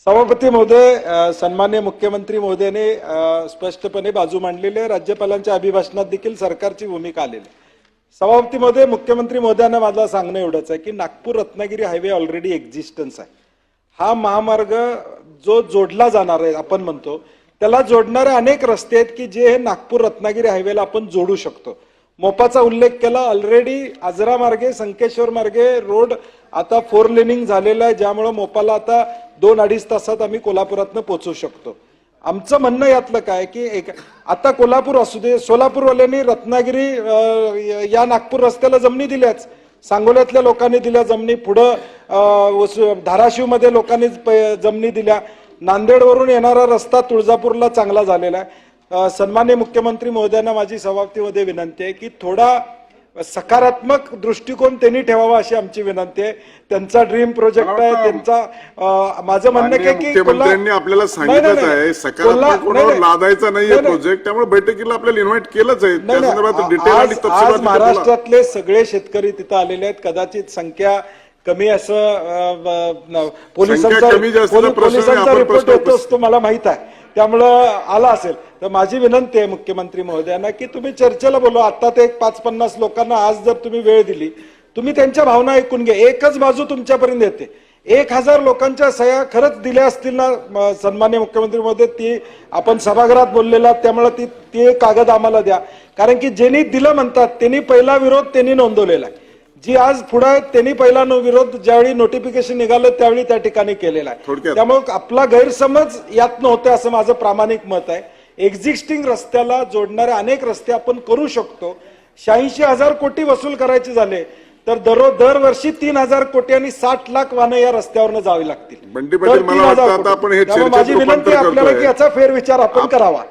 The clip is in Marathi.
सभापती महोदय, सन्माननीय मुख्यमंत्री महोदयाने स्पष्टपणे बाजू मांडलेली आहे. राज्यपालांच्या अभिभाषणात देखील सरकारची भूमिका आलेली आहे. सभापती महोदय, मुख्यमंत्री महोदयांना माझं सांगणं एवढंच आहे की Nagpur Ratnagiri highway already existence आहे. हा महामार्ग जो जोडला जाणार आहे, आपण म्हणतो त्याला जोडणारे अनेक रस्ते आहेत की जे हे नागपूर रत्नागिरी हायवेला आपण जोडू शकतो. मोपाचा उल्लेख केला. ऑलरेडी आजरा मार्गे संकेश्वर मार्गे रोड आता 4 लेनिंग झालेला आहे, ज्यामुळे मोपाला आता 2-2.5 तासात आम्ही कोल्हापुरातनं पोहोचू शकतो. आमचं म्हणणं यातलं काय की आता कोल्हापूर असू दे, सोलापूरवाल्यांनी रत्नागिरी या नागपूर रस्त्याला जमिनी दिल्याच, सांगोल्यातल्या लोकांनी दिल्या जमिनी, पुढं धाराशिवमध्ये लोकांनी जमिनी दिल्या, नांदेडवरून येणारा रस्ता तुळजापूरला चांगला झालेला आहे. सन्माननीय मुख्यमंत्री महोदयांना माझी सभापतीमध्ये विनंती आहे की थोडा सकारात्मक दृष्टिकोन त्यांनी ठेवावा अशी आमची विनंती आहे. त्यांचा ड्रीम प्रोजेक्ट आहे त्यांचा. माझं म्हणणं काय की मुख्यमंत्र्यांनी आपल्याला सांगितलंच आहे सकारात्मक कोणावर लादायचा नाहीये प्रोजेक्ट, त्यामुळे बैठकीला आपल्याला इन्व्हाइट केलंच आहे. त्या संदर्भात डिटेल आणि तपशील आज महाराष्ट्रातले सगळे शेतकरी तिथं आलेले आहेत. कदाचित संख्या कमी असं पोलिसांचा रिपोर्ट येतो असतो मला माहित आहे, त्यामुळं आला असेल. तर माझी विनंती आहे मुख्यमंत्री महोदयांना की तुम्ही चर्चेला बोलवा. आता ते 550 लोकांना आज जर तुम्ही वेळ दिली, तुम्ही त्यांच्या भावना ऐकून घ्या. एकच बाजू तुमच्यापर्यंत येते. 1000 लोकांच्या सह्या खरंच दिल्या असतील ना सन्माननीय मुख्यमंत्री महोदय, ती आपण सभागृहात बोललेला, त्यामुळे ती कागद आम्हाला द्या. कारण की ज्यांनी दिलं म्हणतात त्यांनी पहिला विरोध त्यांनी नोंदवलेला आहे. जी आज पुढे त्यांनी पहिला विरोध ज्यावेळी नोटिफिकेशन निघालं त्यावेळी त्या ठिकाणी केलेला आहे. त्यामुळे आपला गैरसमज यात नव्हतं असं माझं प्रामाणिक मत आहे. एक्झिस्टिंग रस्त्याला जोडणारे अनेक रस्ते आपण करू शकतो. 86,000 कोटी वसूल करायचे झाले तर दरवर्षी 3,000 कोटी आणि 60 लाख वाहनं या रस्त्यावरनं जावी लागतील. बंटी पाटील, मला वाटतं आता आपण हे माझी विनंती आपल्याला की याचा फेरविचार आपण करावा.